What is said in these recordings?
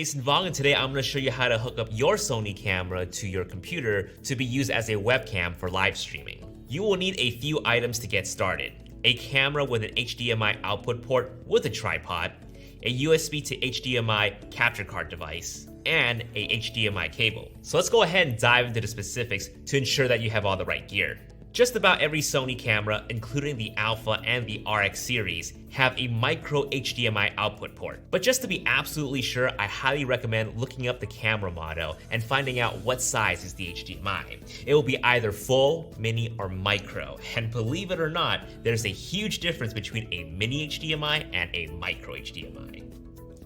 Jason Vong, and today I'm going to show you how to hook up your Sony camera to your computer to be used as a webcam for live streaming. You will need a few items to get started. A camera with an HDMI output port with a tripod, a USB to HDMI capture card device, and a HDMI cable. So let's go ahead and dive into the specifics to ensure that you have all the right gear. Just about every Sony camera, including the Alpha and the RX series, have a micro HDMI output port. But just to be absolutely sure, I highly recommend looking up the camera model and finding out what size is the HDMI. It will be either full, mini, or micro. And believe it or not, there's a huge difference between a mini HDMI and a micro HDMI.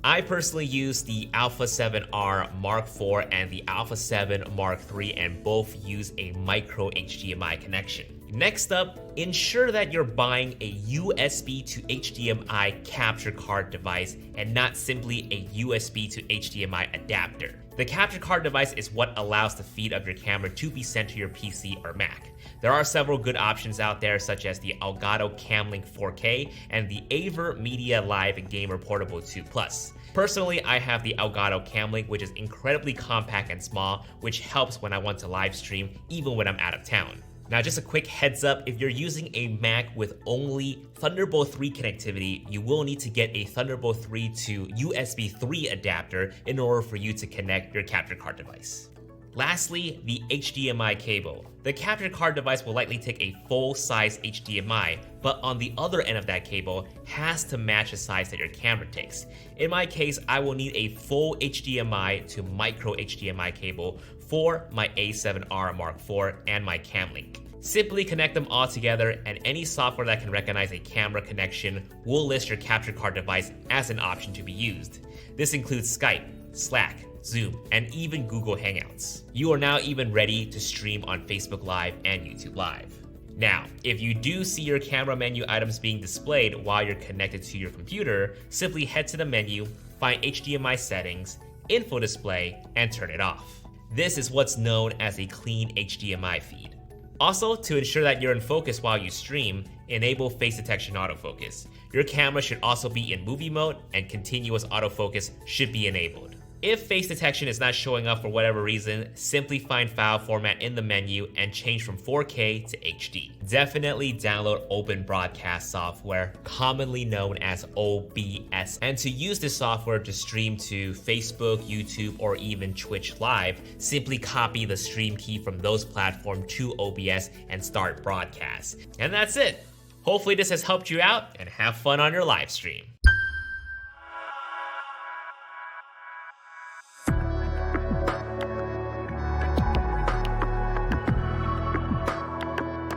I personally use the Alpha 7R Mark IV and the Alpha 7 Mark III, and both use a micro HDMI connection. Next up, ensure that you're buying a USB to HDMI capture card device and not simply a USB to HDMI adapter. The capture card device is what allows the feed of your camera to be sent to your PC or Mac. There are several good options out there, such as the Elgato Camlink 4K and the Aver Media Live Gamer Portable 2 Plus. Personally, I have the Elgato Camlink, which is incredibly compact and small, which helps when I want to live stream even when I'm out of town. Now, just a quick heads up, if you're using a Mac with only Thunderbolt 3 connectivity, you will need to get a Thunderbolt 3 to USB 3 adapter in order for you to connect your capture card device. Lastly, the HDMI cable. The capture card device will likely take a full-size HDMI, but on the other end of that cable has to match the size that your camera takes. In my case, I will need a full HDMI to micro HDMI cable for my A7R Mark IV and my Camlink. Simply connect them all together, and any software that can recognize a camera connection will list your capture card device as an option to be used. This includes Skype, Slack, Zoom, and even Google Hangouts. You are now even ready to stream on Facebook Live and YouTube Live. Now, if you do see your camera menu items being displayed while you're connected to your computer, simply head to the menu, find HDMI settings, info display, and turn it off. This is what's known as a clean HDMI feed. Also, to ensure that you're in focus while you stream, enable face detection autofocus. Your camera should also be in movie mode, and continuous autofocus should be enabled. If face detection is not showing up for whatever reason, simply find file format in the menu and change from 4K to HD. Definitely download Open Broadcast software, commonly known as OBS. And to use this software to stream to Facebook, YouTube, or even Twitch Live, simply copy the stream key from those platforms to OBS and start broadcast. And that's it. Hopefully this has helped you out, and have fun on your live stream.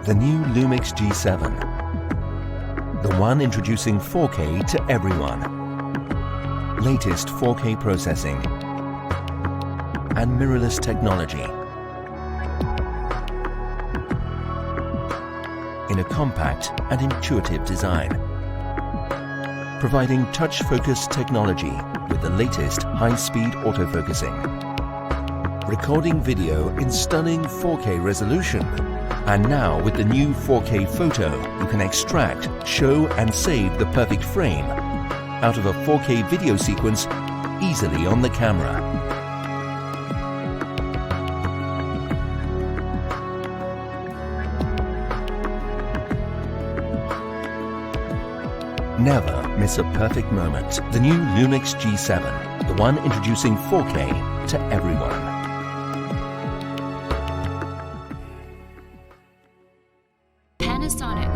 The new LUMIX G7, the one introducing 4K to everyone. Latest 4K processing and mirrorless technology in a compact and intuitive design, providing touch focus technology with the latest high-speed autofocusing, recording video in stunning 4K resolution. And now with the new 4K photo, you can extract, show and save the perfect frame out of a 4K video sequence easily on the camera. Never miss a perfect moment. The new LUMIX G7, the one introducing 4K to everyone. Panasonic.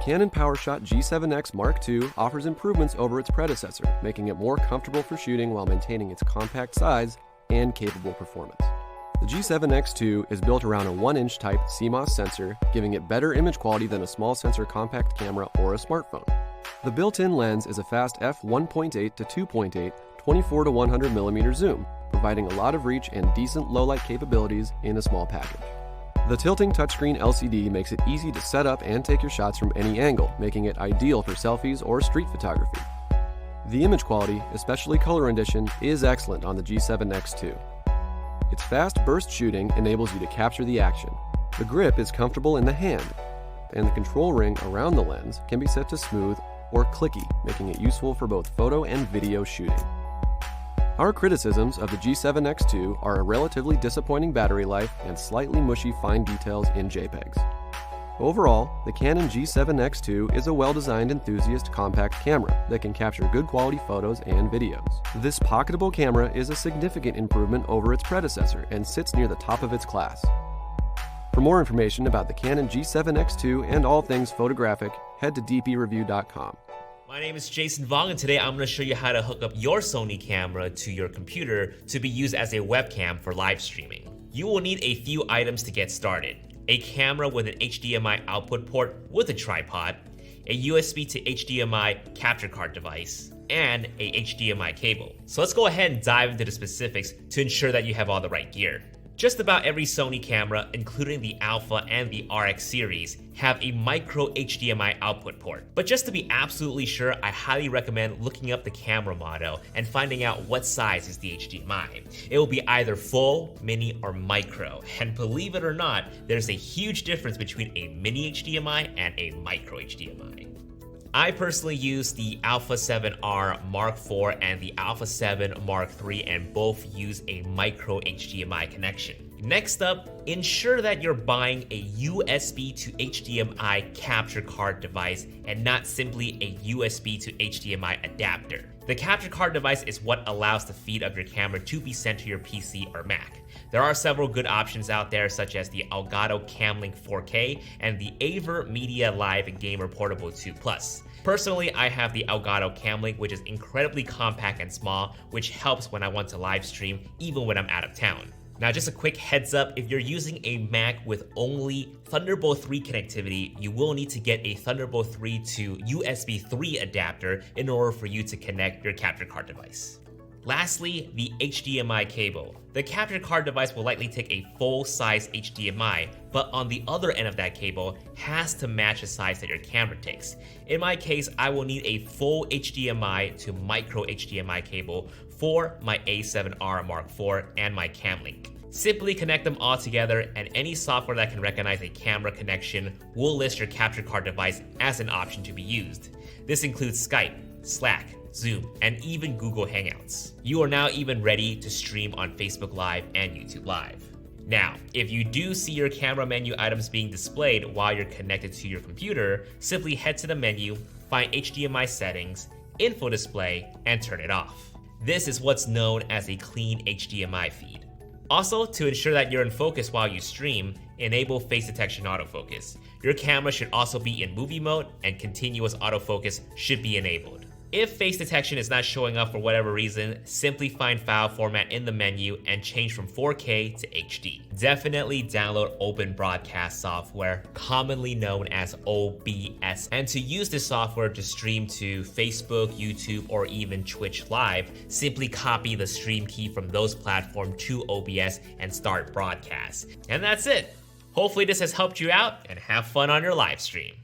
Canon PowerShot G7X Mark II offers improvements over its predecessor, making it more comfortable for shooting while maintaining its compact size and capable performance. The G7X II is built around a 1-inch type CMOS sensor, giving it better image quality than a small sensor compact camera or a smartphone. The built-in lens is a fast f1.8 to 2.8 24 to 100mm zoom, providing a lot of reach and decent low-light capabilities in a small package. The tilting touchscreen LCD makes it easy to set up and take your shots from any angle, making it ideal for selfies or street photography. The image quality, especially color rendition, is excellent on the G7X II. Its fast burst shooting enables you to capture the action. The grip is comfortable in the hand, and the control ring around the lens can be set to smooth or clicky, making it useful for both photo and video shooting. Our criticisms of the G7X II are a relatively disappointing battery life and slightly mushy fine details in JPEGs. Overall, the Canon G7X II is a well-designed enthusiast compact camera that can capture good quality photos and videos. This pocketable camera is a significant improvement over its predecessor and sits near the top of its class. For more information about the Canon G7X II and all things photographic, head to dpreview.com. My name is Jason Vong, and today I'm going to show you how to hook up your Sony camera to your computer to be used as a webcam for live streaming. You will need a few items to get started: a camera with an HDMI output port with a tripod, a USB to HDMI capture card device, and a HDMI cable. So let's go ahead and dive into the specifics to ensure that you have all the right gear. Just about every Sony camera, including the Alpha and the RX series, have a micro HDMI output port. But just to be absolutely sure, I highly recommend looking up the camera model and finding out what size is the HDMI. It will be either full, mini, or micro. And believe it or not, there's a huge difference between a mini HDMI and a micro HDMI. I personally use the Alpha 7R Mark IV and the Alpha 7 Mark III, and both use a micro HDMI connection. Next up, ensure that you're buying a USB to HDMI capture card device and not simply a USB to HDMI adapter. The capture card device is what allows the feed of your camera to be sent to your PC or Mac. There are several good options out there, such as the Elgato Camlink 4K and the Aver Media Live Gamer Portable 2 Plus. Personally, I have the Elgato Camlink, which is incredibly compact and small, which helps when I want to live stream even when I'm out of town. Now, just a quick heads up, if you're using a Mac with only Thunderbolt 3 connectivity, you will need to get a Thunderbolt 3 to USB 3 adapter in order for you to connect your capture card device. Lastly, the HDMI cable. The capture card device will likely take a full-size HDMI, but on the other end of that cable has to match the size that your camera takes. In my case, I will need a full HDMI to micro HDMI cable for my A7R Mark IV and my Camlink. Simply connect them all together, and any software that can recognize a camera connection will list your capture card device as an option to be used. This includes Skype, Slack, Zoom, and even Google Hangouts. You are now even ready to stream on Facebook Live and YouTube Live. Now, if you do see your camera menu items being displayed while you're connected to your computer, simply head to the menu, find HDMI settings, info display, and turn it off. This is what's known as a clean HDMI feed. Also, to ensure that you're in focus while you stream, enable face detection autofocus. Your camera should also be in movie mode, and continuous autofocus should be enabled. If face detection is not showing up for whatever reason, simply find file format in the menu and change from 4K to HD. Definitely download Open Broadcast software, commonly known as OBS. And to use this software to stream to Facebook, YouTube, or even Twitch Live, simply copy the stream key from those platforms to OBS and start broadcast. And that's it. Hopefully this has helped you out, and have fun on your live stream.